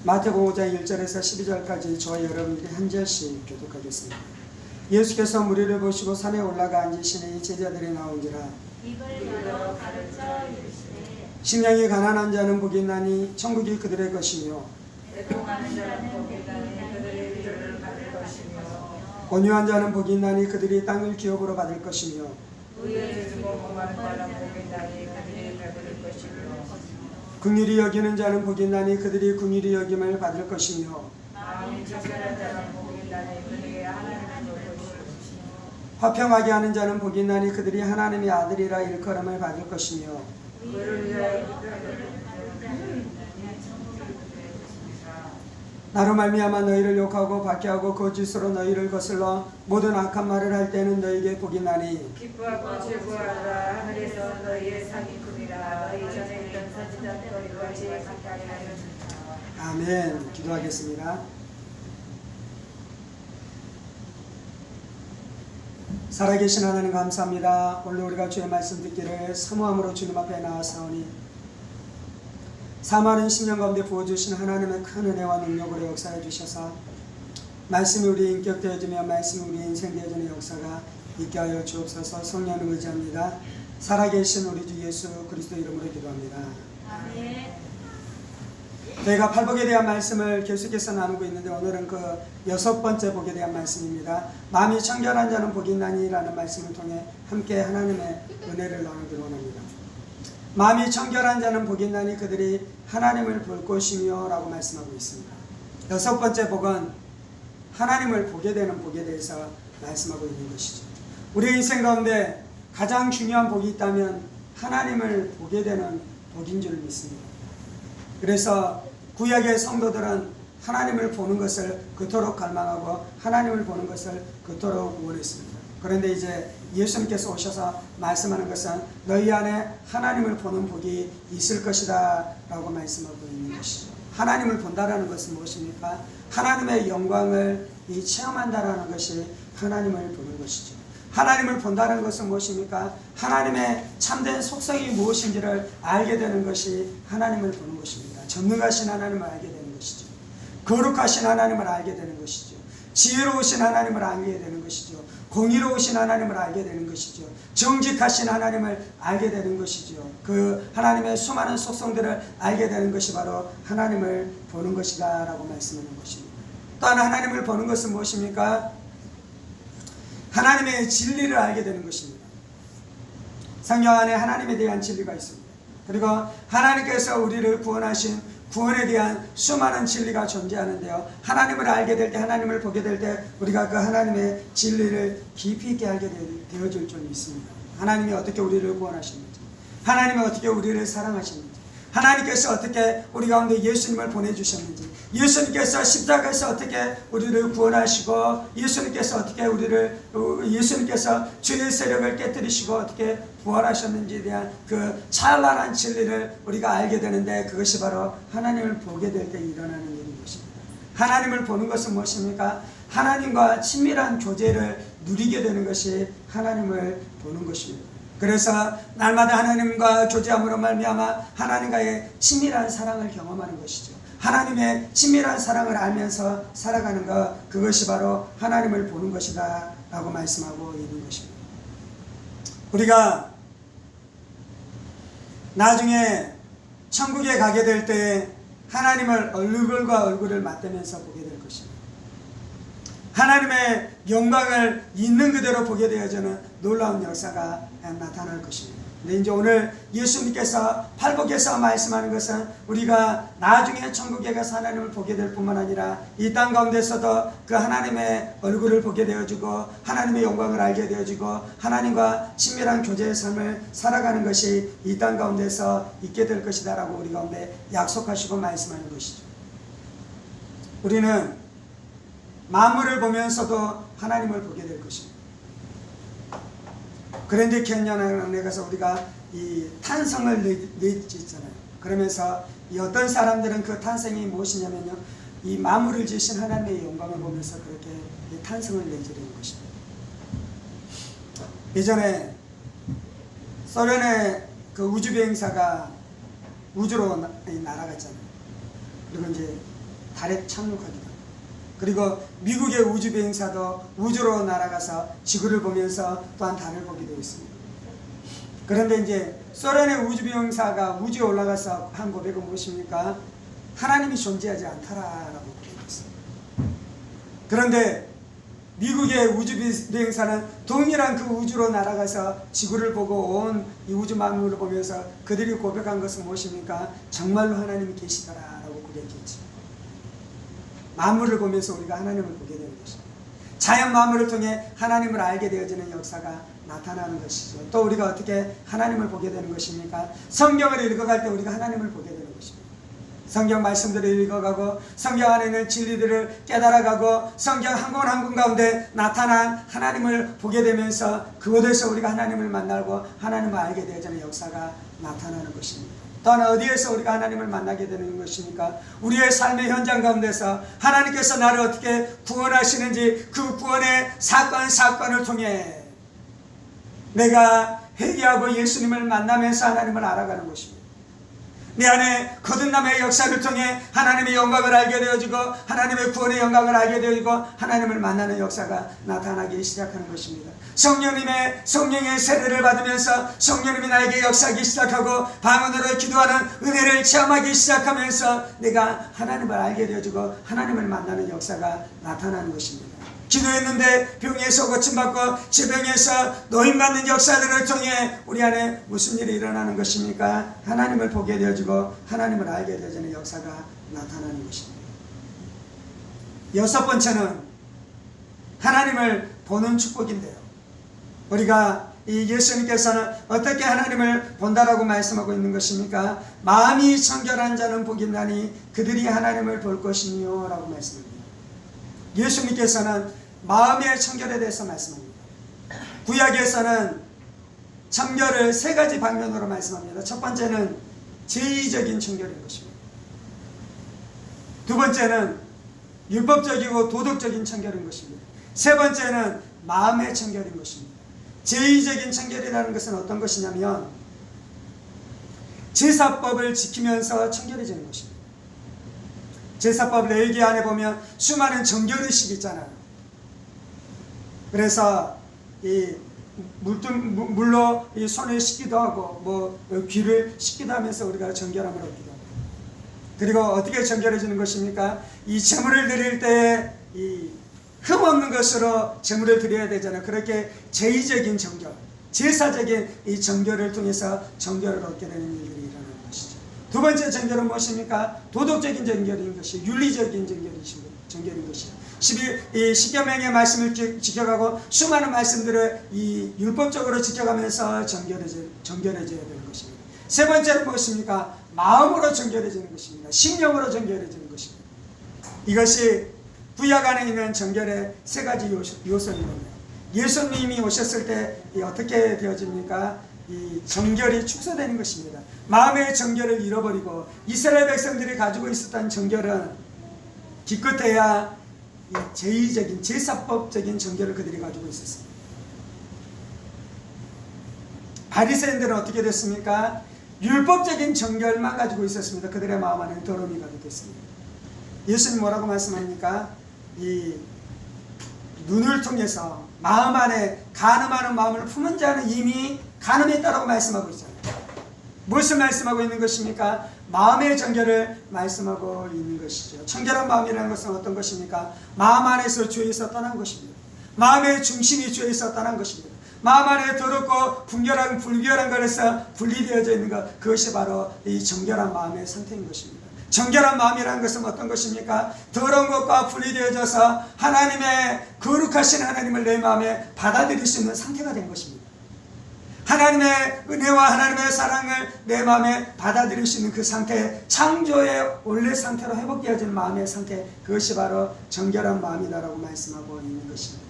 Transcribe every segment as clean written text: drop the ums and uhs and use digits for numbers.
마태복음 5장 1절에서 12절까지 저와 여러분들이 한 절씩 교독하겠습니다. 예수께서 무리를 보시고 산에 올라가 앉으시니 제자들이 나온지라. 입을 열어 가르쳐 이르시되 심령이 가난한 자는 복이 있나니 천국이 그들의 것이며 애통하는 자는 복이 있나니 그들의 위로를 받을 것이며 온유한 자는 복이 있나니 그들이 땅을 기업으로 받을 것이며 의를 주고 목마른 자는 복이 있나니 그들이 배부를 것이며 긍휼히 여기는 자는 복이 있나니 그들이 긍휼히 여김을 받을 것이며 마음이 청결한 자는 복이 있나니 그들이 하나님을 볼 것이며 화평하게 하는 자는 복이 있나니 그들이 하나님의 아들이라 일컬음을 받을 것이며 그를 위하여 나로 말미암아 너희를 욕하고 박해하고 거짓으로 너희를 거슬러 모든 악한 말을 할 때는 너희에게 복이 있나니 기뻐하고 즐거워하라. 하늘에서 너희의 상이 큼이라. 너희 전에 있던 선지자도 이같이 가까이 하였느니라. 아멘. 기도하겠습니다. 살아계신 하나님 감사합니다. 오늘 우리가 주의 말씀 듣기를 사모함으로 주님 앞에 나아서오니 사모하는 심령 가운데 부어주신 하나님의 큰 은혜와 능력으로 역사해 주셔서 말씀이 우리 인격 되어지며 말씀이 우리 인생 되어지는 역사가 있게 하여 주옵소서. 성령을 의지합니다. 살아계신 우리 주 예수 그리스도 이름으로 기도합니다. 아멘. 저희가 팔복에 대한 말씀을 계속해서 나누고 있는데 오늘은 그 6번째 복에 대한 말씀입니다. 마음이 청결한 자는 복이 있나니 라는 말씀을 통해 함께 하나님의 은혜를 나누기로 원합니다. 마음이 청결한 자는 복이 있나니 그들이 하나님을 볼 것이며 라고 말씀하고 있습니다. 6번째 복은 하나님을 보게 되는 복에 대해서 말씀하고 있는 것이죠. 우리 인생 가운데 가장 중요한 복이 있다면 하나님을 보게 되는 복인 줄 믿습니다. 그래서 구약의 성도들은 하나님을 보는 것을 그토록 갈망하고 하나님을 보는 것을 그토록 원했습니다. 그런데 이제 예수님께서 오셔서 말씀하는 것은 너희 안에 하나님을 보는 복이 있을 것이다 라고 말씀하고 있는 것이죠. 하나님을 본다라는 것은 무엇입니까? 하나님의 영광을 체험한다라는 것이 하나님을 보는 것이죠. 하나님을 본다는 것은 무엇입니까? 하나님의 참된 속성이 무엇인지를 알게 되는 것이 하나님을 보는 것입니다. 전능하신 하나님을 알게 되는 것이죠. 거룩하신 하나님을 알게 되는 것이죠. 지혜로우신 하나님을 알게 되는 것이죠. 공의로우신 하나님을 알게 되는 것이죠. 정직하신 하나님을 알게 되는 것이죠. 그 하나님의 수많은 속성들을 알게 되는 것이 바로 하나님을 보는 것이다 라고 말씀하는 것입니다. 또한 하나님을 보는 것은 무엇입니까? 하나님의 진리를 알게 되는 것입니다. 성경 안에 하나님에 대한 진리가 있습니다. 그리고 하나님께서 우리를 구원하신 구원에 대한 수많은 진리가 존재하는데요. 하나님을 알게 될 때, 하나님을 보게 될 때 우리가 그 하나님의 진리를 깊이 있게 알게 되어질 줄 믿습니다. 하나님이 어떻게 우리를 구원하셨는지, 하나님이 어떻게 우리를 사랑하셨는지, 하나님께서 어떻게 우리 가운데 예수님을 보내주셨는지, 예수님께서 십자가에서 어떻게 우리를 구원하시고, 예수님께서 죄의 세력을 깨뜨리시고 어떻게 부활하셨는지에 대한 그 찬란한 진리를 우리가 알게 되는데, 그것이 바로 하나님을 보게 될 때 일어나는 일인 것입니다. 하나님을 보는 것은 무엇입니까? 하나님과 친밀한 교제를 누리게 되는 것이 하나님을 보는 것입니다. 그래서 날마다 하나님과 교제함으로 말미암아 하나님과의 친밀한 사랑을 경험하는 것이죠. 하나님의 친밀한 사랑을 알면서 살아가는 것, 그것이 바로 하나님을 보는 것이다 라고 말씀하고 있는 것입니다. 우리가 나중에 천국에 가게 될 때 하나님을 얼굴과 얼굴을 맞대면서 보게 될 것입니다. 하나님의 영광을 있는 그대로 보게 되어지는 놀라운 역사가 나타날 것입니다. 근데 이제 오늘 예수님께서 팔복에서 말씀하는 것은 우리가 나중에 천국에 가서 하나님을 보게 될 뿐만 아니라 이 땅 가운데서도 그 하나님의 얼굴을 보게 되어지고 하나님의 영광을 알게 되어지고 하나님과 친밀한 교제의 삶을 살아가는 것이 이 땅 가운데서 있게 될 것이다 라고 우리 가운데 약속하시고 말씀하는 것이죠. 우리는 만물을 보면서도 하나님을 보게 될 것입니다. 그랜드 캐니언에 가서 우리가 이 탄성을 내지잖아요. 그러면서 이 어떤 사람들은 그 탄성이 무엇이냐면요, 이 만물을 지으신 하나님의 영광을 보면서 그렇게 이 탄성을 내지르는 것입니다. 예전에 소련의 그 우주비행사가 우주로 날아갔잖아요. 그리고 이제 달에 착륙하기도 합니다. 그리고 미국의 우주비행사도 우주로 날아가서 지구를 보면서 또한 달을 보기도 했습니다. 그런데 이제 소련의 우주비행사가 우주에 올라가서 한 고백은 무엇입니까? 하나님이 존재하지 않다라고 고백했어요. 그런데 미국의 우주비행사는 동일한 그 우주로 날아가서 지구를 보고 온 이 우주 만물을 보면서 그들이 고백한 것은 무엇입니까? 정말로 하나님이 계시더라라고 고백했죠. 만물을 보면서 우리가 하나님을 보게 되는 것입니다. 자연 만물을 통해 하나님을 알게 되어지는 역사가 나타나는 것이죠. 또 우리가 어떻게 하나님을 보게 되는 것입니까? 성경을 읽어갈 때 우리가 하나님을 보게 되는 것입니다. 성경 말씀들을 읽어가고 성경 안에 있는 진리들을 깨달아가고 성경 한 권 한 권 가운데 나타난 하나님을 보게 되면서 그곳에서 우리가 하나님을 만나고 하나님을 알게 되어지는 역사가 나타나는 것입니다. 또한 어디에서 우리가 하나님을 만나게 되는 것입니까? 우리의 삶의 현장 가운데서 하나님께서 나를 어떻게 구원하시는지 그 구원의 사건을 통해 내가 회개하고 예수님을 만나면서 하나님을 알아가는 것입니다. 내 안에 거듭남의 역사를 통해 하나님의 영광을 알게 되어지고 하나님의 구원의 영광을 알게 되어지고 하나님을 만나는 역사가 나타나기 시작하는 것입니다. 성령의 세례를 받으면서 성령님이 나에게 역사하기 시작하고 방언으로 기도하는 은혜를 체험하기 시작하면서 내가 하나님을 알게 되어지고 하나님을 만나는 역사가 나타나는 것입니다. 기도했는데 병에서 고침받고 질병에서 노임받는 역사들을 통해 우리 안에 무슨 일이 일어나는 것입니까? 하나님을 보게 되어지고 하나님을 알게 되어지는 역사가 나타나는 것입니다. 여섯 번째는 하나님을 보는 축복인데요. 우리가 이 예수님께서는 어떻게 하나님을 본다라고 말씀하고 있는 것입니까? 마음이 청결한 자는 복이 있나니 그들이 하나님을 볼 것이니요 라고 말씀합니다. 예수님께서는 마음의 청결에 대해서 말씀합니다. 구약에서는 청결을 세 가지 방면으로 말씀합니다. 첫 번째는 제의적인 청결인 것입니다. 두 번째는 율법적이고 도덕적인 청결인 것입니다. 세 번째는 마음의 청결인 것입니다. 제의적인 청결이라는 것은 어떤 것이냐면 제사법을 지키면서 청결해지는 것입니다. 제사법 레위기 안에 보면 수많은 정결의식이 있잖아요. 그래서 이 물로 이 손을 씻기도 하고 뭐 귀를 씻기도 하면서 우리가 정결함을 얻기도 합니다. 그리고 어떻게 정결해지는 것입니까? 이 제물을 드릴 때 이 흠없는 것으로 제물을 드려야 되잖아요. 그렇게 제의적인 정결, 제사적인 이 정결을 통해서 정결을 얻게 되는 일들이 일어나는 것이죠. 두 번째 정결은 무엇입니까? 도덕적인 정결인 것이 윤리적인 정결인 것이죠. 이 십계명의 말씀을 지켜가고 수많은 말씀들을 이 율법적으로 지켜가면서 정결해져야 되는 것입니다. 세 번째는 무엇입니까? 마음으로 정결해지는 것입니다. 심령으로 정결해지는 것입니다. 이것이 구약 안에 있는 정결의 세 가지 요소입니다. 예수님이 오셨을 때 어떻게 되어집니까? 이 정결이 축소되는 것입니다. 마음의 정결을 잃어버리고 이스라엘 백성들이 가지고 있었던 정결은 기껏해야 제의적인 제사법적인 정결을 그들이 가지고 있었습니다. 바리새인들은 어떻게 됐습니까? 율법적인 정결만 가지고 있었습니다. 그들의 마음 안에 더러움이 가득했습니다. 예수님 뭐라고 말씀합니까? 이 눈을 통해서 마음 안에 간음하는 마음을 품은 자는 이미 간음했다라고 말씀하고 있잖아요. 무엇을 말씀하고 있는 것입니까? 마음의 정결을 말씀하고 있는 것이죠. 청결한 마음이라는 것은 어떤 것입니까? 마음 안에서 주에서 떠난 것입니다. 마음의 중심이 주에서 떠난 것입니다. 마음 안에 더럽고 불결한 것에서 분리되어져 있는 것, 그것이 바로 이 정결한 마음의 상태인 것입니다. 정결한 마음이라는 것은 어떤 것입니까? 더러운 것과 분리되어져서 하나님의 거룩하신 하나님을 내 마음에 받아들일 수 있는 상태가 된 것입니다. 하나님의 은혜와 하나님의 사랑을 내 마음에 받아들일 수 있는 그 상태, 창조의 원래 상태로 회복되어진 마음의 상태, 그것이 바로 정결한 마음이다라고 말씀하고 있는 것입니다.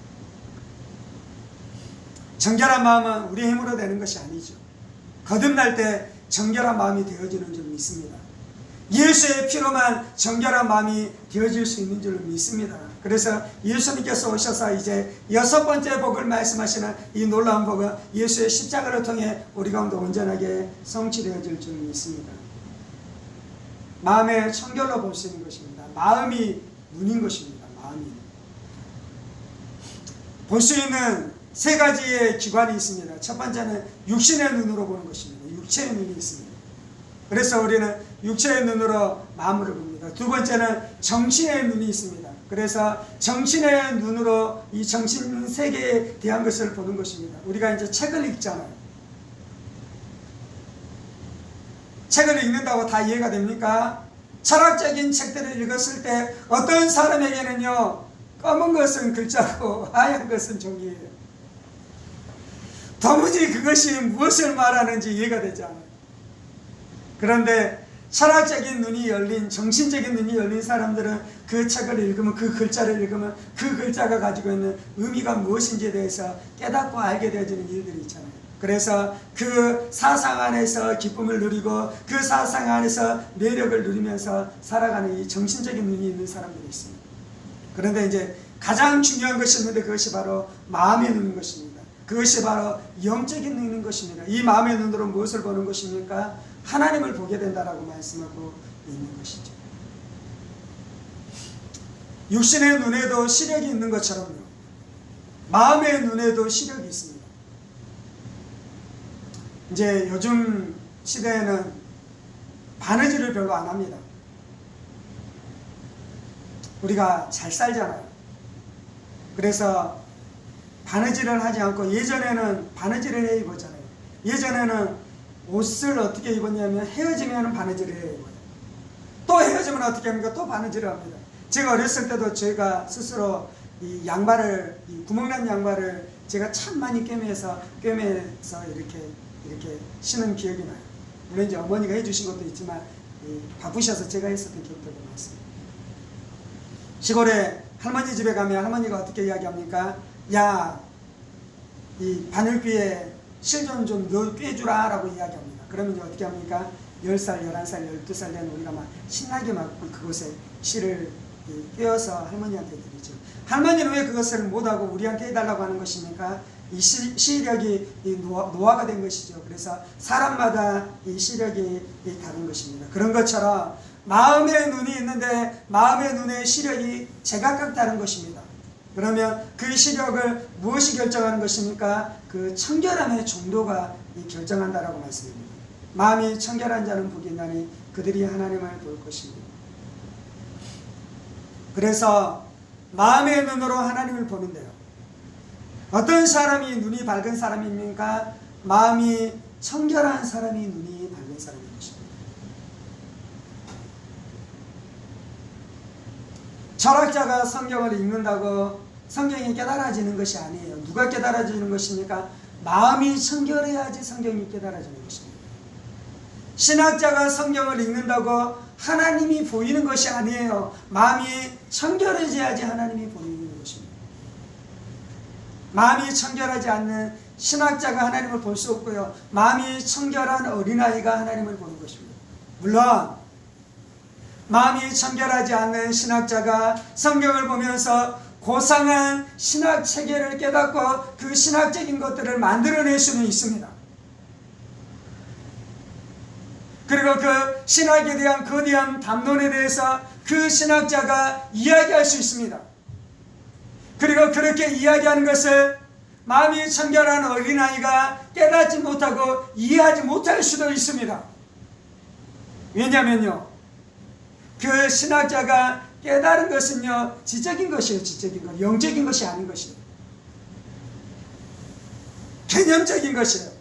정결한 마음은 우리의 힘으로 되는 것이 아니죠. 거듭날 때 정결한 마음이 되어지는 줄 믿습니다. 예수의 피로만 정결한 마음이 되어질 수 있는 줄 믿습니다. 그래서 예수님께서 오셔서 이제 여섯 번째 복을 말씀하시는 이 놀라운 복은 예수의 십자가를 통해 우리 가운데 온전하게 성취되어질 줄 믿습니다. 마음의 청결로 볼 수 있는 것입니다. 마음이 눈인 것입니다. 마음이 볼 수 있는 세 가지의 기관이 있습니다. 첫 번째는 육신의 눈으로 보는 것입니다. 육체의 눈이 있습니다. 그래서 우리는 육체의 눈으로 마음을 봅니다. 두 번째는 정신의 눈이 있습니다. 그래서 정신의 눈으로 이 정신 세계에 대한 것을 보는 것입니다. 우리가 이제 책을 읽잖아요. 책을 읽는다고 다 이해가 됩니까? 철학적인 책들을 읽었을 때 어떤 사람에게는요, 검은 것은 글자고 하얀 것은 종이에요. 도무지 그것이 무엇을 말하는지 이해가 되지 않아요. 그런데 철학적인 눈이 열린, 정신적인 눈이 열린 사람들은 그 책을 읽으면, 그 글자를 읽으면 그 글자가 가지고 있는 의미가 무엇인지에 대해서 깨닫고 알게 되어지는 일들이 있잖아요. 그래서 그 사상 안에서 기쁨을 누리고 그 사상 안에서 매력을 누리면서 살아가는 이 정신적인 눈이 있는 사람들이 있습니다. 그런데 이제 가장 중요한 것이 있는데 그것이 바로 마음의 눈인 것입니다. 그것이 바로 영적인 눈인 것입니다. 이 마음의 눈으로 무엇을 보는 것입니까? 하나님을 보게 된다라고 말씀하고 있는 것이죠. 육신의 눈에도 시력이 있는 것처럼요, 마음의 눈에도 시력이 있습니다. 이제 요즘 시대에는 바느질을 별로 안 합니다. 우리가 잘 살잖아요. 그래서 바느질을 하지 않고, 예전에는 바느질을 해 입었잖아요. 예전에는 옷을 어떻게 입었냐면 헤어지면 바느질을 해 입어요. 또 헤어지면 어떻게 합니까? 또 바느질을 합니다. 제가 어렸을 때도 제가 스스로 이 양말을, 이 구멍난 양말을 제가 참 많이 꿰매서 이렇게 신은 기억이 나요. 물론 이제 어머니가 해주신 것도 있지만 바쁘셔서 제가 했었던 기억들도 많습니다. 시골에 할머니 집에 가면 할머니가 어떻게 이야기합니까? 야, 이 바늘귀에 실 좀 꿰주라 라고 이야기합니다. 그러면 이제 어떻게 합니까? 10살, 11살, 12살 된 우리가 막 신나게 막 그곳에 실을 꿰어서 할머니한테 드리죠. 할머니는 왜 그것을 못하고 우리한테 해달라고 하는 것입니까? 이 시력이 노화가 된 것이죠. 그래서 사람마다 이 시력이 다른 것입니다. 그런 것처럼 마음의 눈이 있는데 마음의 눈의 시력이 제각각 다른 것입니다. 그러면 그 시력을 무엇이 결정하는 것입니까? 그 청결함의 정도가 결정한다라고 말씀합니다. 마음이 청결한 자는 복이 있나니 그들이 하나님을 볼 것입니다. 그래서 마음의 눈으로 하나님을 보는데요, 어떤 사람이 눈이 밝은 사람입니까? 마음이 청결한 사람이 눈이 밝은 사람인 것입니다. 철학자가 성경을 읽는다고 성경이 깨달아지는 것이 아니에요. 누가 깨달아지는 것입니까? 마음이 청결해야지 성경이 깨달아지는 것입니다. 신학자가 성경을 읽는다고 하나님이 보이는 것이 아니에요. 마음이 청결해져야지 하나님이 보이는 것입니다. 마음이 청결하지 않는 신학자가 하나님을 볼 수 없고요, 마음이 청결한 어린아이가 하나님을 보는 것입니다. 물론 마음이 청결하지 않는 신학자가 성경을 보면서 고상한 신학 체계를 깨닫고 그 신학적인 것들을 만들어낼 수는 있습니다. 그리고 그 신학에 대한 거대한 담론에 대해서 그 신학자가 이야기할 수 있습니다. 그리고 그렇게 이야기하는 것을 마음이 청결한 어린아이가 깨닫지 못하고 이해하지 못할 수도 있습니다. 왜냐면요, 그 신학자가 깨달은 것은요, 지적인 것이에요. 지적인 것, 영적인 것이 아닌 것이에요. 개념적인 것이에요.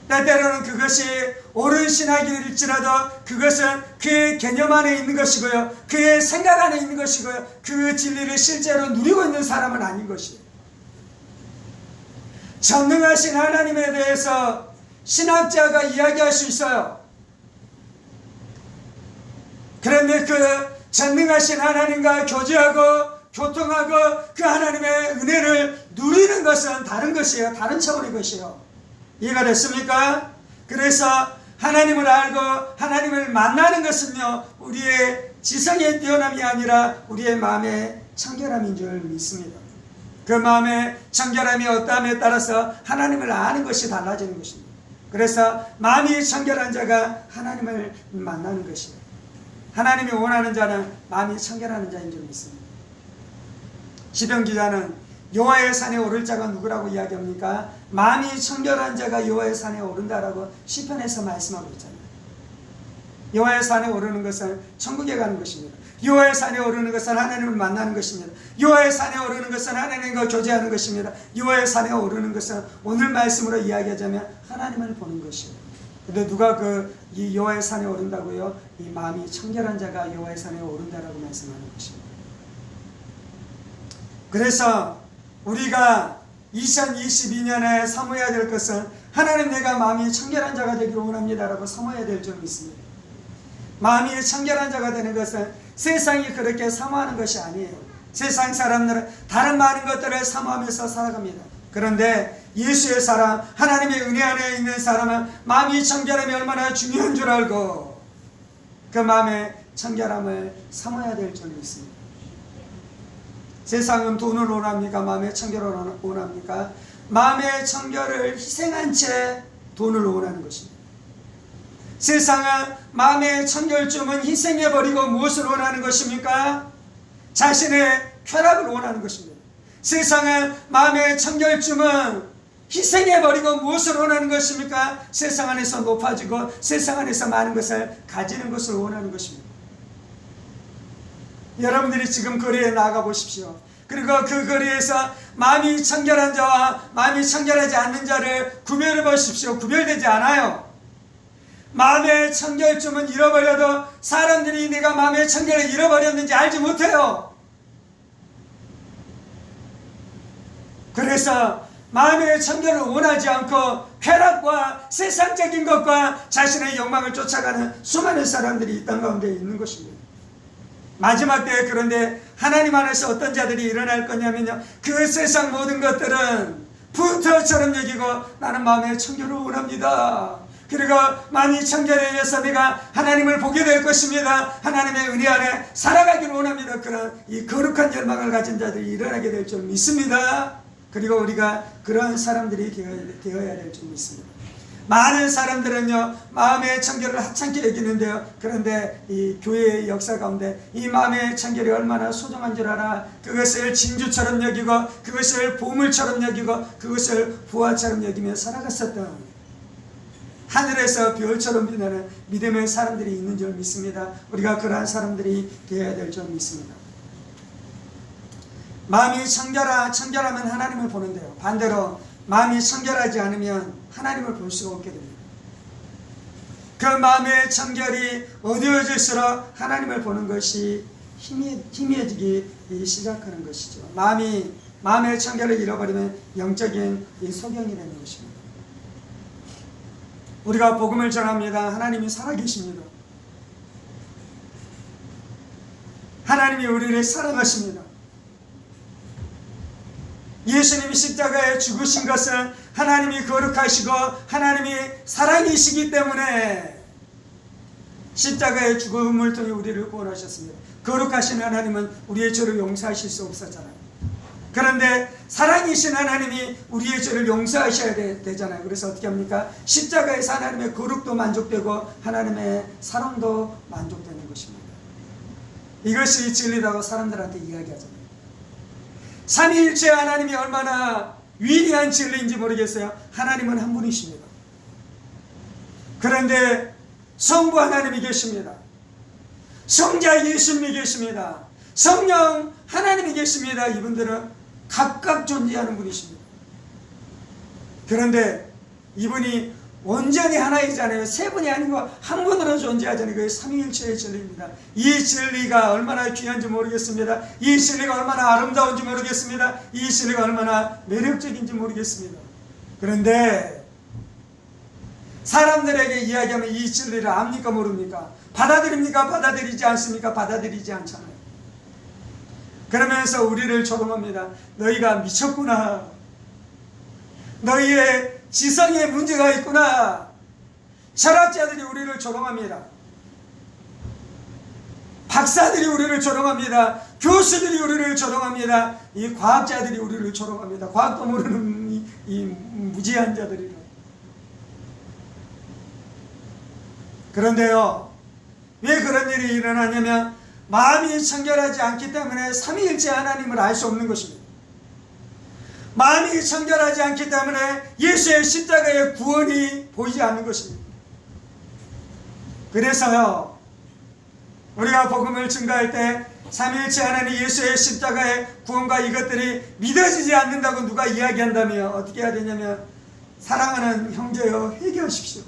때때로는 그것이 옳은 신학일지라도 그것은 그의 개념 안에 있는 것이고요, 그의 생각 안에 있는 것이고요, 그 진리를 실제로 누리고 있는 사람은 아닌 것이에요. 전능하신 하나님에 대해서 신학자가 이야기할 수 있어요. 그런데 그 전능하신 하나님과 교제하고 교통하고 그 하나님의 은혜를 누리는 것은 다른 것이에요. 다른 차원의 것이에요. 이해가 됐습니까? 그래서 하나님을 알고 하나님을 만나는 것은요, 우리의 지성의 뛰어남이 아니라 우리의 마음의 청결함인 줄 믿습니다. 그 마음의 청결함이 어떠함에 따라서 하나님을 아는 것이 달라지는 것입니다. 그래서 마음이 청결한 자가 하나님을 만나는 것이에요. 하나님이 원하는 자는 마음이 청결한 자인 줄 믿습니다. 시편 기자는 여호와의 산에 오를 자가 누구라고 이야기합니까? 마음이 청결한 자가 여호와의 산에 오른다라고 시편에서 말씀하고 있잖아요. 여호와의 산에 오르는 것은 천국에 가는 것입니다. 여호와의 산에 오르는 것은 하나님을 만나는 것입니다. 여호와의 산에 오르는 것은 하나님과 교제하는 것입니다. 여호와의 산에 오르는 것은 오늘 말씀으로 이야기하자면 하나님을 보는 것이에요. 근데 누가 이 여호와의 산에 오른다고요? 이 마음이 청결한 자가 여호와의 산에 오른다라고 말씀하는 것입니다. 그래서 우리가 2022년에 사모해야 될 것은 하나님 내가 마음이 청결한 자가 되기를 원합니다라고 사모해야 될 점이 있습니다. 마음이 청결한 자가 되는 것은 세상이 그렇게 사모하는 것이 아니에요. 세상 사람들은 다른 많은 것들을 사모하면서 살아갑니다. 그런데 예수의 사람, 하나님의 은혜 안에 있는 사람은 마음이 청결함이 얼마나 중요한 줄 알고 그 마음의 청결함을 사모해야 될 줄 믿습니다. 세상은 돈을 원합니까? 마음의 청결을 원합니까? 마음의 청결을 희생한 채 돈을 원하는 것입니다. 세상은 마음의 청결쯤은 희생해버리고 무엇을 원하는 것입니까? 자신의 쾌락을 원하는 것입니다. 세상은 마음의 청결쯤은 희생해버리고 무엇을 원하는 것입니까? 세상 안에서 높아지고 세상 안에서 많은 것을 가지는 것을 원하는 것입니다. 여러분들이 지금 거리에 나가 보십시오. 그리고 그 거리에서 마음이 청결한 자와 마음이 청결하지 않는 자를 구별해 보십시오. 구별되지 않아요. 마음의 청결쯤은 잃어버려도 사람들이 내가 마음의 청결을 잃어버렸는지 알지 못해요. 그래서 마음의 청결을 원하지 않고 쾌락과 세상적인 것과 자신의 욕망을 쫓아가는 수많은 사람들이 이 땅 가운데 있는 것입니다. 마지막 때에 그런데 하나님 안에서 어떤 자들이 일어날 거냐면요, 그 세상 모든 것들은 푸터처럼 여기고 나는 마음의 청결을 원합니다. 그리고 마음이 청결해져서 내가 하나님을 보게 될 것입니다. 하나님의 은혜 안에 살아가기를 원합니다. 그런 이 거룩한 열망을 가진 자들이 일어나게 될 줄 믿습니다. 그리고 우리가 그러한 사람들이 되어야 될 줄 믿습니다. 많은 사람들은요 마음의 청결을 하찮게 여기는데요, 그런데 이 교회의 역사 가운데 이 마음의 청결이 얼마나 소중한 줄 알아? 그것을 진주처럼 여기고 그것을 보물처럼 여기고 그것을 부활처럼 여기며 살아갔었던 하늘에서 별처럼 빛나는 믿음의 사람들이 있는 줄 믿습니다. 우리가 그러한 사람들이 되어야 될 줄 믿습니다. 마음이 청결하면 하나님을 보는데요, 반대로 마음이 청결하지 않으면 하나님을 볼 수가 없게 됩니다. 그 마음의 청결이 어두워질수록 하나님을 보는 것이 희미해지기 시작하는 것이죠. 마음의 청결을 잃어버리면 영적인 소경이 되는 것입니다. 우리가 복음을 전합니다. 하나님이 살아계십니다. 하나님이 우리를 사랑하십니다. 예수님이 십자가에 죽으신 것은 하나님이 거룩하시고 하나님이 사랑이시기 때문에 십자가의 죽음을 통해 우리를 구원하셨습니다. 거룩하신 하나님은 우리의 죄를 용서하실 수 없었잖아요. 그런데 사랑이신 하나님이 우리의 죄를 용서하셔야 되잖아요. 그래서 어떻게 합니까? 십자가에서 하나님의 거룩도 만족되고 하나님의 사랑도 만족되는 것입니다. 이것이 진리라고 사람들한테 이야기하잖아요. 삼위일체 하나님이 얼마나 위대한 진리인지 모르겠어요. 하나님은 한 분이십니다. 그런데 성부 하나님이 계십니다. 성자 예수님이 계십니다. 성령 하나님이 계십니다. 이분들은 각각 존재하는 분이십니다. 그런데 이분이 온전히 하나이잖아요. 세 분이 아니고 한 분으로 존재하잖아요. 그게 삼위일체의 진리입니다. 이 진리가 얼마나 귀한지 모르겠습니다. 이 진리가 얼마나 아름다운지 모르겠습니다. 이 진리가 얼마나 매력적인지 모르겠습니다. 그런데 사람들에게 이야기하면 이 진리를 압니까 모릅니까? 받아들입니까? 받아들이지 않습니까? 받아들이지 않잖아요. 그러면서 우리를 조롱합니다. 너희가 미쳤구나. 너희의 지성에 문제가 있구나. 철학자들이 우리를 조롱합니다. 박사들이 우리를 조롱합니다. 교수들이 우리를 조롱합니다. 이 과학자들이 우리를 조롱합니다. 과학도 모르는 이 무지한 자들이라. 그런데요, 왜 그런 일이 일어나냐면 마음이 청결하지 않기 때문에 삼위일체 하나님을 알 수 없는 것입니다. 마음이 청결하지 않기 때문에 예수의 십자가의 구원이 보이지 않는 것입니다. 그래서요, 우리가 복음을 증거할 때 삼위일체 하나님 예수의 십자가의 구원과 이것들이 믿어지지 않는다고 누가 이야기한다면 어떻게 해야 되냐면, 사랑하는 형제여 회개하십시오.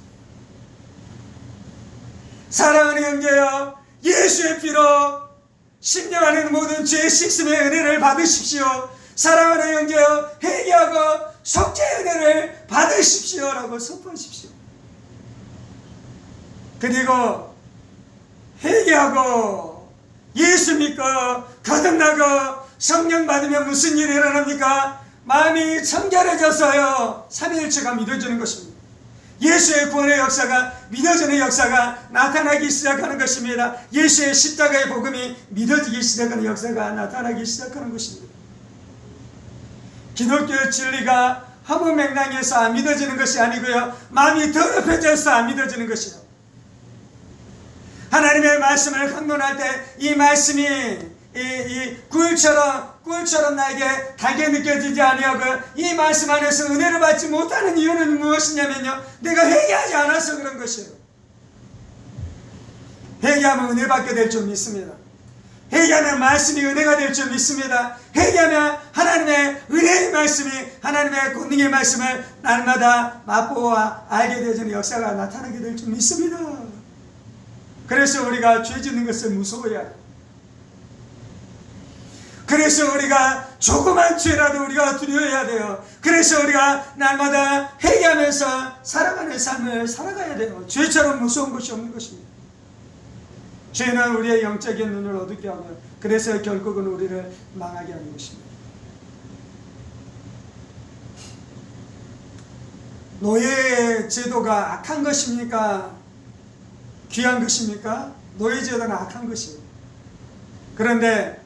사랑하는 형제여, 예수의 피로 심령하는 모든 죄의 씻음의 은혜를 받으십시오. 사랑하는 형제여, 회개하고 속죄의 은혜를 받으십시오라고 선포하십시오. 그리고 회개하고 예수 믿고 거듭나고 성령 받으면 무슨 일이 일어납니까? 마음이 청결해져서요, 삼위일체가 믿어지는 것입니다. 예수의 구원의 역사가, 믿어지는 역사가 나타나기 시작하는 것입니다. 예수의 십자가의 복음이 믿어지기 시작하는 역사가 나타나기 시작하는 것입니다. 기독교의 진리가 허무 맹랑해서 안 믿어지는 것이 아니고요, 마음이 더럽혀져서 안 믿어지는 것이요, 하나님의 말씀을 강론할 때 이 말씀이 이 꿀처럼 나에게 달게 느껴지지 아니하고요, 이 말씀 안에서 은혜를 받지 못하는 이유는 무엇이냐면요, 내가 회개하지 않아서 그런 것이에요. 회개하면 은혜 받게 될 줄 믿습니다. 회개하면 말씀이 은혜가 될 줄 믿습니다. 회개하면 하나님의 은혜의 말씀이, 하나님의 권능의 말씀을 날마다 맛보아 알게 되는 역사가 나타나게 될 줄 믿습니다. 그래서 우리가 죄 짓는 것을 무서워해야 해요. 그래서 우리가 조그만 죄라도 우리가 두려워해야 돼요. 그래서 우리가 날마다 회개하면서 살아가는 삶을 살아가야 돼요. 죄처럼 무서운 것이 없는 것입니다. 죄는 우리의 영적인 눈을 어둡게 하고요, 그래서 결국은 우리를 망하게 하는 것입니다. 노예 제도가 악한 것입니까? 귀한 것입니까? 노예 제도는 악한 것이에요. 그런데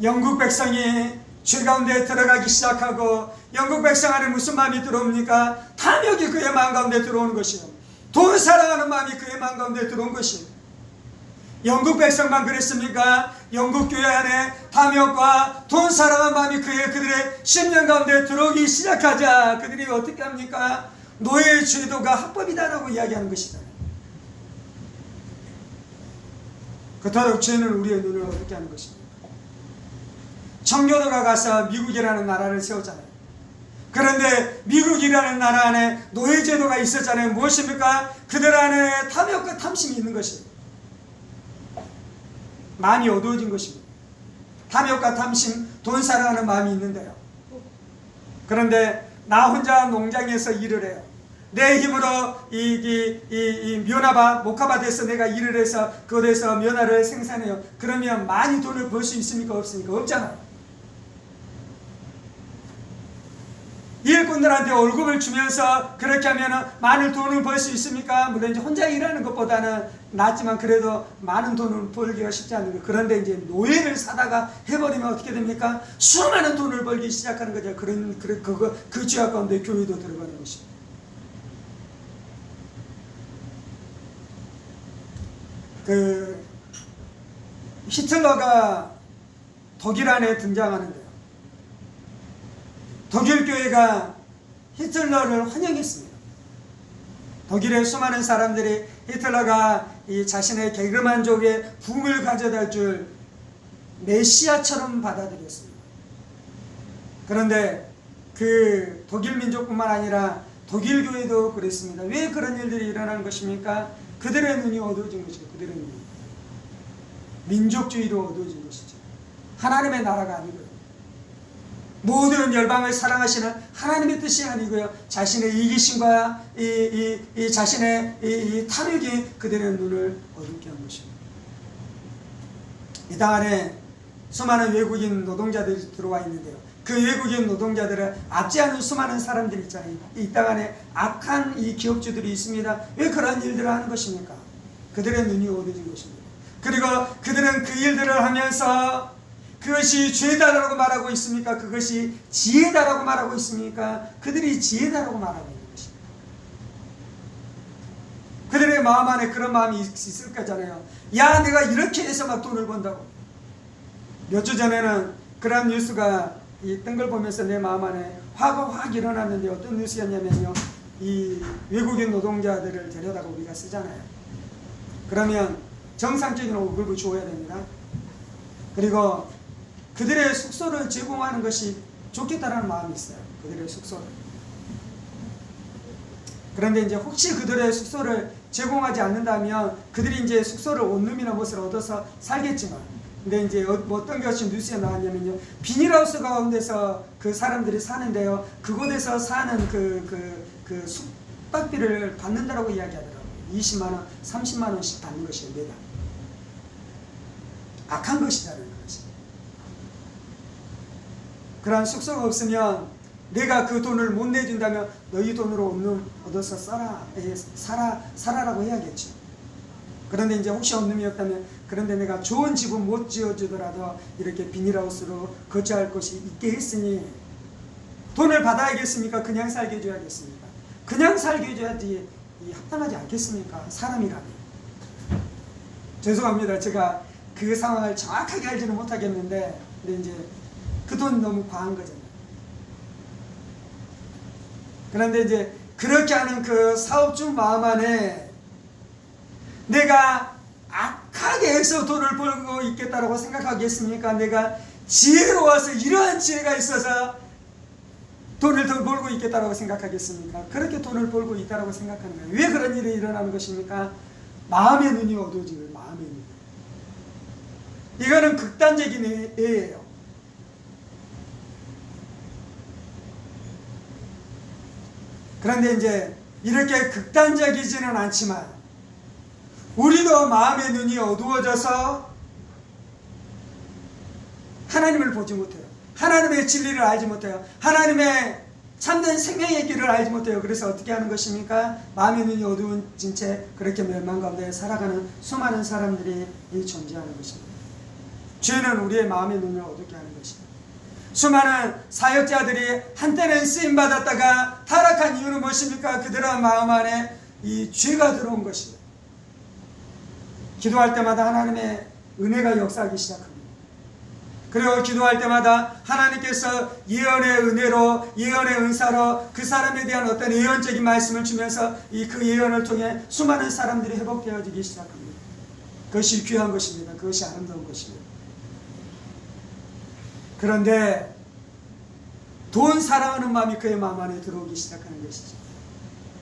영국 백성이 죄 가운데 들어가기 시작하고, 영국 백성 안에 무슨 마음이 들어옵니까? 탐욕이 그의 마음 가운데 들어오는 것이에요. 돈 사랑하는 마음이 그의 마음 가운데 들어온 것이에요. 영국 백성만 그랬습니까? 영국 교회 안에 탐욕과 돈 사랑하는 마음이 그들의 심령 가운데 들어오기 시작하자 그들이 어떻게 합니까? 노예의 제도가 합법이다라고 이야기하는 것이잖아요. 그토록 죄는 우리의 눈을 어둡게 하는 것입니다. 청교도가 가서 미국이라는 나라를 세웠잖아요. 그런데 미국이라는 나라 안에 노예제도가 있었잖아요. 무엇입니까? 그들 안에 탐욕과 탐심이 있는 것이에요. 마음이 어두워진 것입니다. 탐욕과 탐심, 돈 사랑하는 마음이 있는데요. 그런데 나 혼자 농장에서 일을 해요. 내 힘으로 이 면화밭, 목화밭에서 내가 일을 해서 그곳에서 면화를 생산해요. 그러면 많이 돈을 벌 수 있습니까? 없습니까? 없잖아요. 일꾼들한테 월급을 주면서 그렇게 하면 많은 돈을 벌 수 있습니까? 물론 이제 혼자 일하는 것보다는 낫지만 그래도 많은 돈을 벌기가 쉽지 않은 거예요. 그런데 이제 노예를 사다가 해버리면 어떻게 됩니까? 수많은 돈을 벌기 시작하는 거죠. 그 죄악 가운데 교회도 들어가는 것입니다. 히틀러가 독일 안에 등장하는데요. 독일 교회가 히틀러를 환영했습니다. 독일의 수많은 사람들이 히틀러가 이 자신의 개그만족의 붐을 가져다 줄 메시아처럼 받아들였습니다. 그런데 그 독일 민족뿐만 아니라 독일 교회도 그랬습니다. 왜 그런 일들이 일어난 것입니까? 그들의 눈이 어두워진 것이죠. 그들의 눈이 민족주의로 어두워진 것이죠. 하나님의 나라가 아니고요, 모든 열방을 사랑하시는 하나님의 뜻이 아니고요, 자신의 이기심과 이 자신의 이 탐욕이 그들의 눈을 어둡게 한 것입니다. 이 당 안에 수많은 외국인 노동자들이 들어와 있는데요, 그 외국인 노동자들을 압제하는 수많은 사람들이 있잖아요. 이 땅 안에 악한 이 기업주들이 있습니다. 왜 그런 일들을 하는 것입니까? 그들의 눈이 어두워진 것입니다. 그리고 그들은 그 일들을 하면서 그것이 죄다라고 말하고 있습니까? 그것이 지혜다라고 말하고 있습니까? 그들이 지혜다라고 말하고 있는 것입니다. 그들의 사람들의 마음 안에 그런 마음이 있을 거잖아요. 야, 내가 이렇게 해서 막 돈을 번다고. 몇 주 전에는 그런 뉴스가 뜬 걸 보면서 내 마음 안에 화가 확 일어났는데, 어떤 뉴스였냐면요, 이 외국인 노동자들을 데려다가 우리가 쓰잖아요. 그러면 정상적인 월급을 줘야 됩니다. 그리고 그들의 숙소를 제공하는 것이 좋겠다라는 마음이 있어요. 그들의 숙소를. 그런데 이제 혹시 그들의 숙소를 제공하지 않는다면 그들이 이제 숙소를 원룸이나 무엇을 얻어서 살겠지만, 근데 이제 어떤 것이 뉴스에 나왔냐면요, 비닐하우스 가운데서 그 사람들이 사는데요, 그곳에서 사는 그 숙박비를 받는다라고 이야기하더라고요. 20만원, 30만원씩 받는 것이에요, 매달. 악한 것이다라는 것이. 그러한 숙소가 없으면 내가 그 돈을 못 내준다면 너희 돈으로 원룸 얻어서 살아라고 해야겠죠. 그런데 이제 혹시 원룸이 없다면, 그런데 내가 좋은 집은 못 지어주더라도 이렇게 비닐하우스로 거주할 곳이 있게 했으니 돈을 받아야겠습니까? 그냥 살게 해줘야겠습니까? 그냥 살게 해줘야지 합당하지 않겠습니까? 사람이라면. 죄송합니다. 제가 그 상황을 정확하게 알지는 못하겠는데, 근데 이제 그 돈 너무 과한 거잖아요. 그런데 이제 그렇게 하는 그 사업주 마음 안에 내가 악하게 해서 돈을 벌고 있겠다라고 생각하겠습니까? 내가 지혜로워서 이러한 지혜가 있어서 돈을 더 벌고 있겠다라고 생각하겠습니까? 그렇게 돈을 벌고 있다라고 생각하는 거예요. 왜 그런 일이 일어나는 것입니까? 마음의 눈이 어두워지는 거예요. 마음의 눈. 이거는 극단적인 예예요. 그런데 이제 이렇게 극단적이지는 않지만 우리도 마음의 눈이 어두워져서 하나님을 보지 못해요. 하나님의 진리를 알지 못해요. 하나님의 참된 생명의 길을 알지 못해요. 그래서 어떻게 하는 것입니까? 마음의 눈이 어두워진 채 그렇게 멸망 가운데 살아가는 수많은 사람들이 존재하는 것입니다. 죄는 우리의 마음의 눈을 어둡게 하는 것입니다. 수많은 사역자들이 한때는 쓰임받았다가 타락한 이유는 무엇입니까? 그들의 마음 안에 이 죄가 들어온 것이에요. 기도할 때마다 하나님의 은혜가 역사하기 시작합니다. 그리고 기도할 때마다 하나님께서 예언의 은혜로, 예언의 은사로 그 사람에 대한 어떤 예언적인 말씀을 주면서 그 예언을 통해 수많은 사람들이 회복되어지기 시작합니다. 그것이 귀한 것입니다. 그것이 아름다운 것입니다. 그런데 돈 사랑하는 마음이 그의 마음 안에 들어오기 시작하는 것이죠.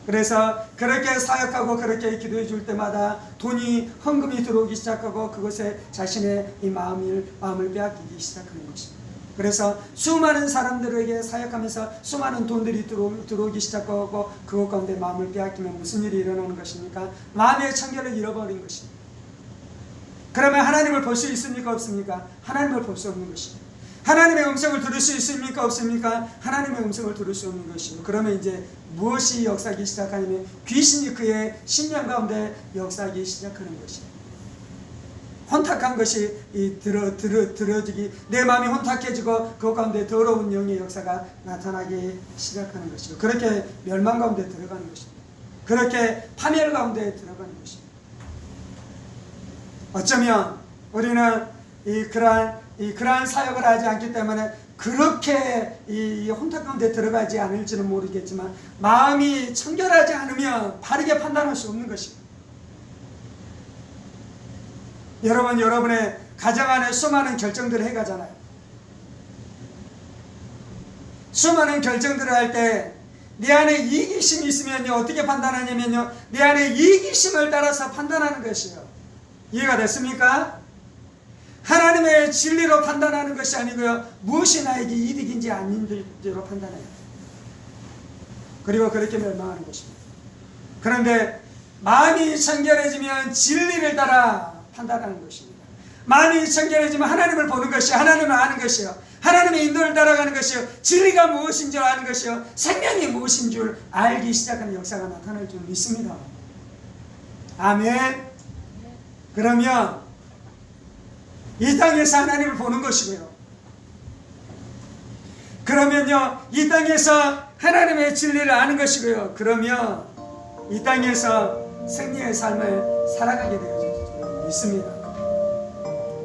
그래서 그렇게 사역하고 그렇게 기도해 줄 때마다 돈이, 헌금이 들어오기 시작하고 그것에 자신의 이 마음을 빼앗기기 시작하는 것입니다. 그래서 수많은 사람들에게 사역하면서 수많은 돈들이 들어오기 시작하고 그것 가운데 마음을 빼앗기면 무슨 일이 일어나는 것입니까? 마음의 청결을 잃어버린 것입니다. 그러면 하나님을 볼 수 있습니까? 없습니까? 하나님을 볼 수 없는 것입니다. 하나님의 음성을 들을 수 있습니까? 없습니까? 하나님의 음성을 들을 수 없는 것이고, 그러면 이제 무엇이 역사하기 시작하냐면 귀신이 그의 심령 가운데 역사하기 시작하는 것이에요. 혼탁한 것이 들어지기, 내 마음이 혼탁해지고 그 가운데 더러운 영의 역사가 나타나기 시작하는 것이고, 그렇게 멸망 가운데 들어가는 것입니다. 그렇게 파멸 가운데 들어가는 것입니다. 어쩌면 우리는 그러한 사역을 하지 않기 때문에 그렇게 이 혼탁 가운데 들어가지 않을지는 모르겠지만, 마음이 청결하지 않으면 바르게 판단할 수 없는 것입니다. 여러분, 여러분의 가정 안에 수많은 결정들을 해가잖아요. 수많은 결정들을 할 때 내 안에 이기심이 있으면요, 어떻게 판단하냐면요, 내 안에 이기심을 따라서 판단하는 것이에요. 이해가 됐습니까? 하나님의 진리로 판단하는 것이 아니고요, 무엇이 나에게 이득인지 아닌지로 판단해요. 그리고 그렇게 멸망하는 것입니다. 그런데 마음이 청결해지면 진리를 따라 판단하는 것입니다. 마음이 청결해지면 하나님을 보는 것이요, 하나님을 아는 것이요, 하나님의 인도를 따라가는 것이요, 진리가 무엇인 줄 아는 것이요, 생명이 무엇인 줄 알기 시작하는 역사가 나타날 줄 믿습니다. 아멘. 그러면 이 땅에서 하나님을 보는 것이고요, 그러면요 이 땅에서 하나님의 진리를 아는 것이고요, 그러면 이 땅에서 승리의 삶을 살아가게 되어질 줄 믿습니다.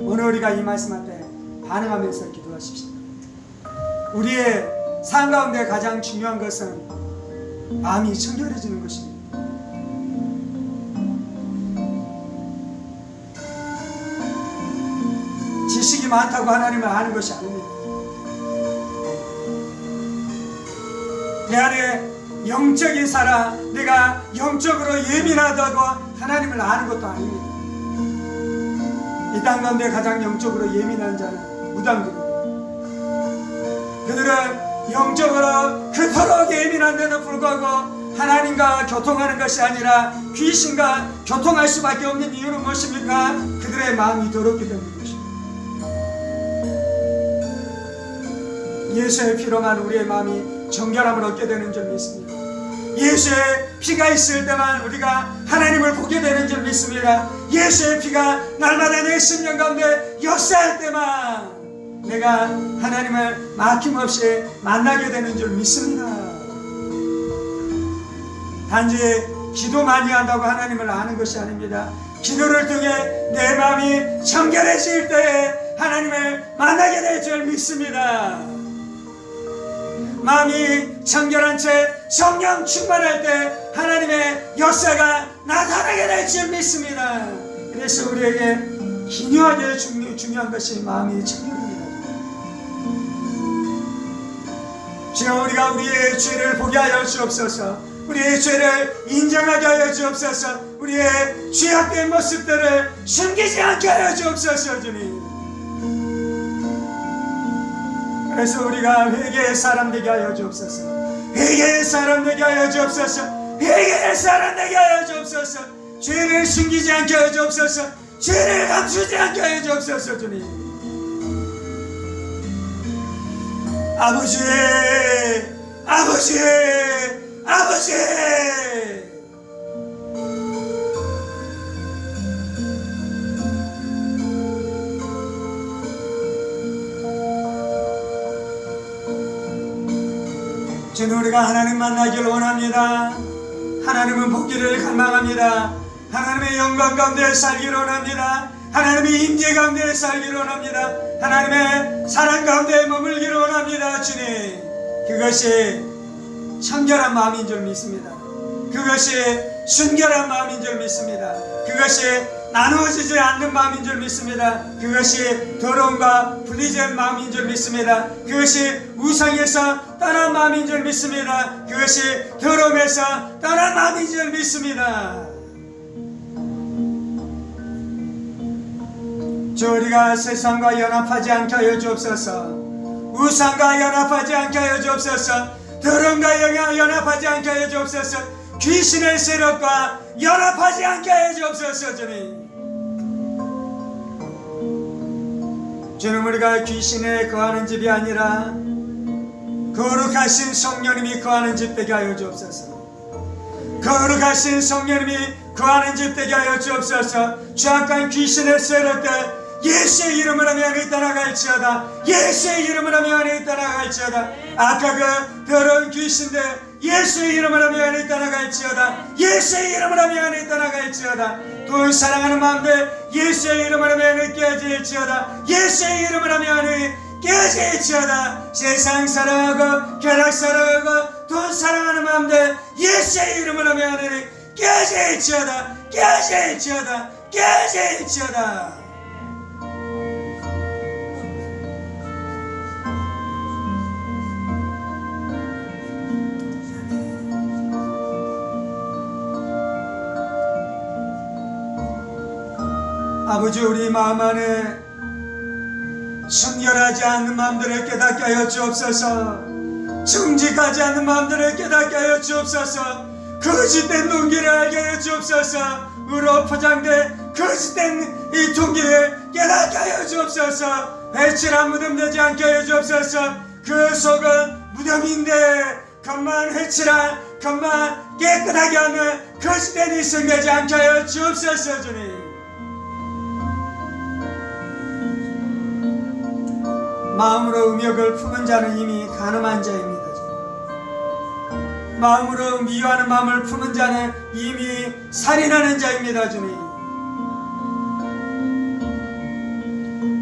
오늘 우리가 이 말씀 앞에 반응하면서 기도하십시오. 우리의 삶 가운데 가장 중요한 것은 마음이 청결해지는 것입니다. 지식이 많다고 하나님을 아는 것이 아닙니다. 내 안에 영적인 사람, 내가 영적으로 예민하다고 하나님을 아는 것도 아닙니다. 이 땅 가운데 가장 영적으로 예민한 자는 무당들입니다. 그들은 영적으로 그토록 예민한데도 불구하고 하나님과 교통하는 것이 아니라 귀신과 교통할 수밖에 없는 이유는 무엇입니까? 그들의 마음이 더럽기 때문인 것입니다. 예수의 피로만 우리의 마음이 정결함을 얻게 되는 줄 믿습니다. 예수의 피가 있을 때만 우리가 하나님을 보게 되는 줄 믿습니다. 예수의 피가 날마다 내 심령 가운데 역사할 때만 내가 하나님을 막힘없이 만나게 되는 줄 믿습니다. 단지 기도 많이 한다고 하나님을 아는 것이 아닙니다. 기도를 통해 내 마음이 청결해질 때에 하나님을 만나게 될 줄 믿습니다. 마음이 청결한 채 성령 충만할 때 하나님의 역사가 나타나게 될 줄 믿습니다. 그래서 우리에게 기묘하게 중요한 것이 마음이 청결입니다. 주여, 우리가 우리의 죄를 보게 하여 주옵소서. 우리의 죄를 인정하게 하여 주옵소서. 우리의 죄악된 모습들을 숨기지 않게 하여 주옵소서. 주님, 그래서 우리가 회개의 사람 되게 하여 주옵소서. 회개의 사람 되게 하여 주옵소서. 회개의 사람 되게 하여 주옵소서. 죄를 숨기지 않게 하여 주옵소서. 죄를 감추지 않게 하여 주옵소서. 주님, 아버지, 아버지, 아버지, 주님, 우리가 하나님 만나기를 원합니다. 하나님은 보기를 갈망합니다. 하나님의 영광 가운데 살기를 원합니다. 하나님의 임재 가운데 살기를 원합니다. 하나님의 사랑 가운데 머물기를 원합니다. 주님, 그것이 청결한 마음인 줄 믿습니다. 그것이 순결한 마음인 줄 믿습니다. 그것이 나누어지지 않는 마음인 줄 믿습니다. 그것이 더러움과 분리된 마음인 줄 믿습니다. 그것이 우상에서 떠난 마음인 줄 믿습니다. 그것이 더러움에서 떠난 마음인 줄 믿습니다. 주, 우리가 세상과 연합하지 않게 하여 주옵소서. 우상과 연합하지 않게 하여 주옵소서. 더러움과 연합하지 않게 하여 주옵소서. 귀신의 세력과 연합하지 않게 하여 주옵소서. 주님, 주님, 우리가 귀신에 거하는 집이 아니라 거룩하신 성령님이 거하는 집 되게 하여 주옵소서. 거룩하신 성령님이 거하는 집 되게 하여 주옵소서. 죄악한 귀신의 세력들 예수의 이름으로 면이 떠나갈지어다. 예수의 이름으로 면이 떠나갈지어다. 아까 그 더러운 귀신들 예수의 이름으로 면이 떠나갈지어다. 예수의 이름으로 면이 떠나갈지어다. 또 사랑하는 마음들 예수의 이름으로 면이 깨어질지어다. 예수의 이름으로 면이 깨어질지어다. 세상 사랑하고 쾌락 사랑하고 돈 사랑하는 마음들 예수의 이름으로 면이 깨어질지어다. 깨어질지어다. 깨어질지어다. 아버지, 우리 마음 안에 순결하지 않는 마음들을 깨닫게 하여 주옵소서. 정직하지 않는 마음들을 깨닫게 하여 주옵소서. 거짓된 동기를 알게 하여 주옵소서. 으로 포장된 거짓된 이 동기를 깨닫게 하여 주옵소서. 회칠한 무덤 되지 않게 하여 주옵소서. 그 속은 무덤인데 겉만 회칠한, 겉만 깨끗하게 하는 거짓된 이성 되지 않게 하여 주옵소서. 주님, 마음으로 음욕을 품은 자는 이미 간음한 자입니다. 마음으로 미워하는 마음을 품은 자는 이미 살인하는 자입니다. 주님,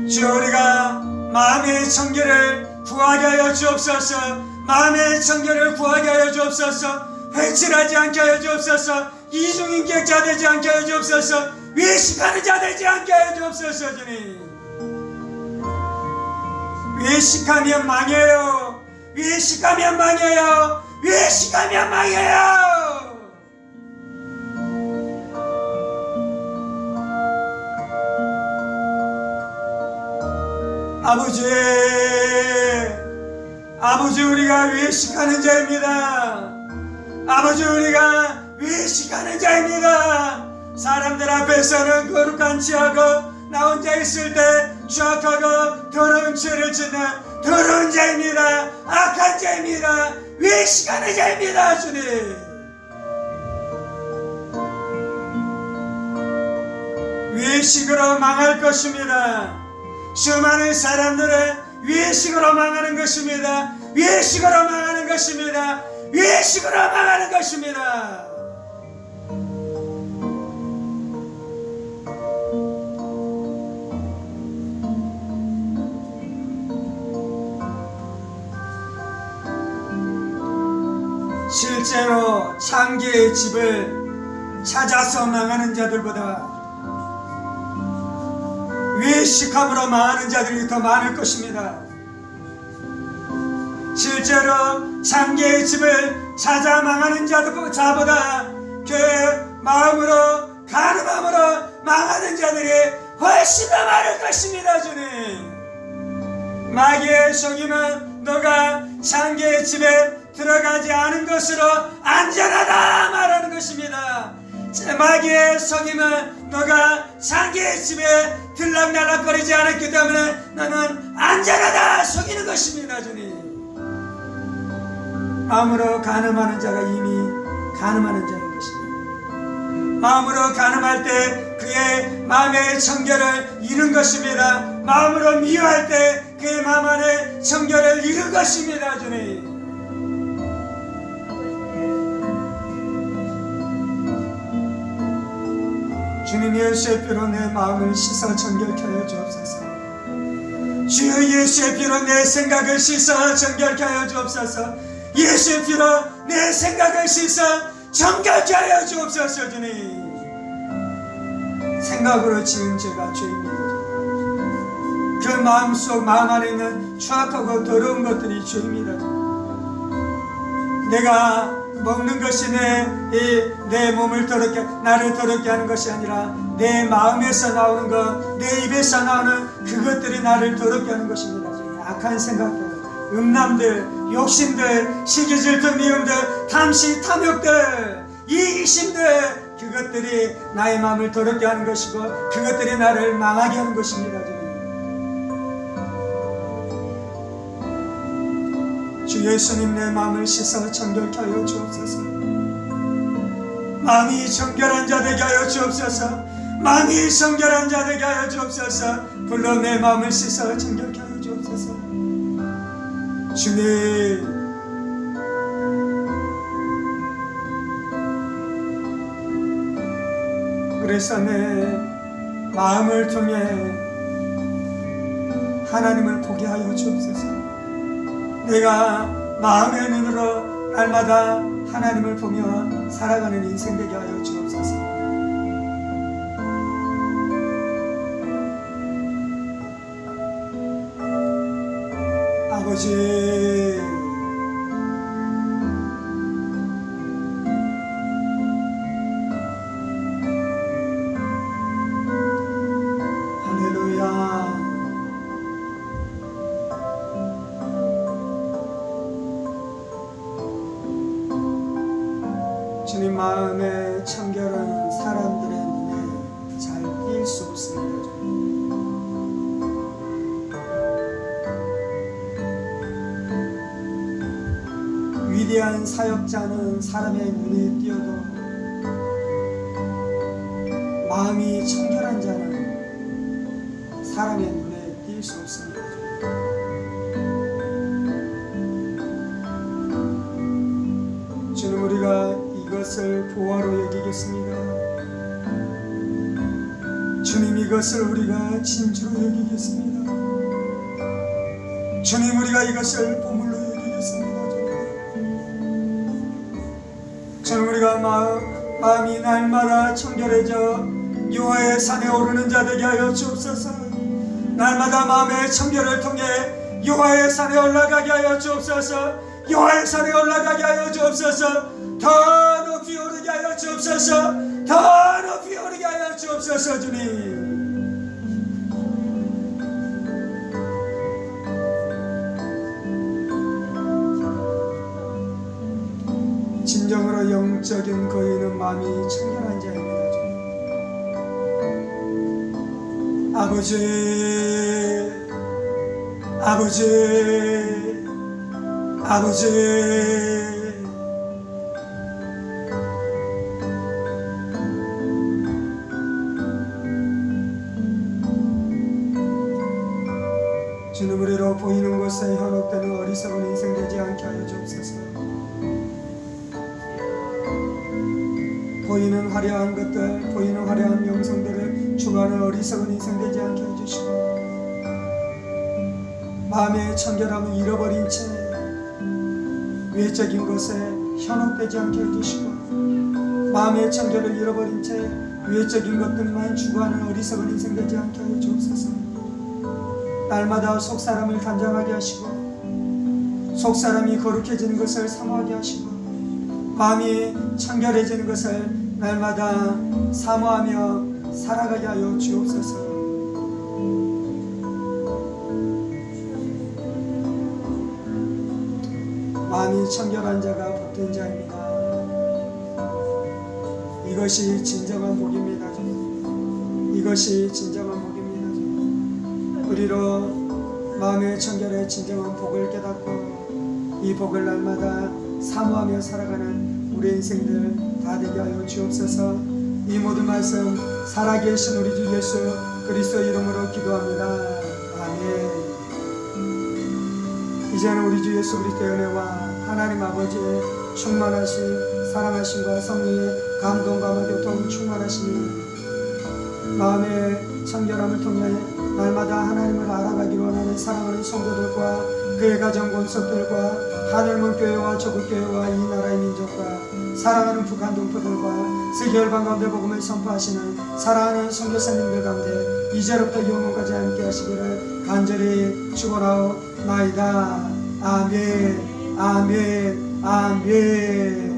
주여 우리가 마음의 청결을 구하게 하여 주옵소서. 마음의 청결을 구하게 하여 주옵소서. 회칠하지 않게 하여 주옵소서. 이중인격자 되지 않게 하여 주옵소서. 외식하는 자 되지 않게 하여 주옵소서. 주님, 외식하면 망해요. 외식하면 망해요. 외식하면 망해요. 아버지 우리가 외식하는 자입니다. 아버지 우리가 외식하는 자입니다. 사람들 앞에서는 거룩한 체하고 나 혼자 있을 때 추악하고 더러운 죄를 짓는 더러운 자입니다. 악한 자입니다. 외식하는 자입니다. 주님, 외식으로 망할 것입니다. 수많은 사람들은 외식으로 망하는 것입니다. 외식으로 망하는 것입니다. 외식으로 망하는 것입니다. 실제로 창기의 집을 찾아서 망하는 자들보다 외식함으로 망하는 자들이 더 많을 것입니다. 실제로 창기의 집을 찾아 망하는 자보다 그 마음으로 간음함으로 망하는 자들이 훨씬 더 많을 것입니다. 주님, 마귀의 속임은 너가 창기의 집에 들어가지 않은 것으로 안전하다 말하는 것입니다. 마귀의 속임은 너가 창기의 집에 들락날락거리지 않았기 때문에 너는 안전하다 속이는 것입니다. 주님, 마음으로 간음하는 자가 이미 간음하는 자인 것입니다. 마음으로 간음할 때 그의 마음의 청결을 잃은 것입니다. 마음으로 미워할 때 그의 마음 안에 청결을 잃은 것입니다. 주님, 주님 예수의 피로 내 마음을 씻어 정결케 하여 주옵소서. 주여 예수의 피로 내 생각을 씻어 정결케 하여 주옵소서. 예수의 피로 내 생각을 씻어 정결케 하여 주옵소서. 주님, 생각으로 지은 죄가 죄입니다. 그 마음 안에 있는 추악하고 더러운 것들이 죄입니다. 내가 먹는 것이 내 몸을 더럽게, 나를 더럽게 하는 것이 아니라 내 마음에서 나오는 것, 내 입에서 나오는 그것들이 나를 더럽게 하는 것입니다. 악한 생각들, 음란들, 욕심들, 시기질투, 미움들, 탐시, 탐욕들, 이기심들, 그것들이 나의 마음을 더럽게 하는 것이고 그것들이 나를 망하게 하는 것입니다. 주 예수님, 내 마음을 씻어 정결케 하여 주옵소서. 마음이 정결한 자 되게 하여 주옵소서. 마음이 정결한 자 되게 하여 주옵소서. 불러 내 마음을 씻어 정결케 하여 주옵소서. 주님, 그래서 내 마음을 통해 하나님을 보게 하여 주옵소서. 내가 마음의 눈으로 날마다 하나님을 보며 살아가는 인생 되게 하여 주옵소서. 아버지, 할렐루야. 주님, 마음의 청결은 사람들의 눈에 잘 띌 수 없습니다. 위대한 사역자는 사람의 눈에 띄어도 마음이 청결한 자는 사람의 눈에 띌 수 없습니다. 주는 이것을 보화로 여기겠습니다. 주님, 이것을 우리가 진주로 여기겠습니다. 주님, 우리가 이것을 보물로 여기겠습니다. 주님, 우리가 마음이 날마다 청결해져 여호와의 산에 오르는 자 되게 하여 주옵소서. 날마다 마음의 청결을 통해 여호와의 산에 올라가게 하여 주옵소서. 여호와의 산에 올라가게 하여 주옵소서. 더 높이 오르게 하여 주옵소서. 더 높이 오르게 하여 주옵소서. 주님, 진정으로 영적인 거인은 마음이 청결한 자입니다. 아버지, 아버지, 아버지, 주님, 우리로 보이는 곳에 현혹되는 어리석은 인생 되지 않게 하여 주옵소서. 보이는 화려한 것들, 보이는 화려한 명성들을 추구하는 어리석은 인생 되지 않게 해주시고, 마음의 청결함을 잃어버린 채 외적인 것에 현혹되지 않게 해주시고, 마음의 청결을 잃어버린 채 외적인 것들만 추구하는 어리석은 인생 되지 않게 하여 주옵소서. 날마다 속사람을 단장하게 하시고, 속사람이 거룩해지는 것을 사모하게 하시고, 마음이 청결해지는 것을 날마다 사모하며 살아가게 하여 주옵소서. 마음이 청결한 자가 복된 자입니다. 이것이 진정한 복입니다. 이것이 진정한 복입니다. 우리로 마음의 청결의 진정한 복을 깨닫고 이 복을 날마다 사모하며 살아가는 우리 인생들 다 되게 하여 주옵소서. 이 모든 말씀 살아계신 우리 주 예수 그리스도 이름으로 기도합니다. 아멘. 이제는 우리 주 예수 그리스도의 은혜와 하나님 아버지의 충만하신 사랑하심과 성령의 감동과 교통 충만하심이 마음의 청결함을 통해 날마다 하나님을 알아가기로 원하는 사랑하는 성도들과 그의 가정 권속들과 하늘문 교회와 조국 교회와 이 나라의 민족과 사랑하는 북한 동포들과 세계 열방 가운데 복음을 선포하시는 사랑하는 선교사님들 가운데 이제로부터 영원까지 함께 하시기를 간절히 축원하옵나이다. 아멘, 아멘, 아멘.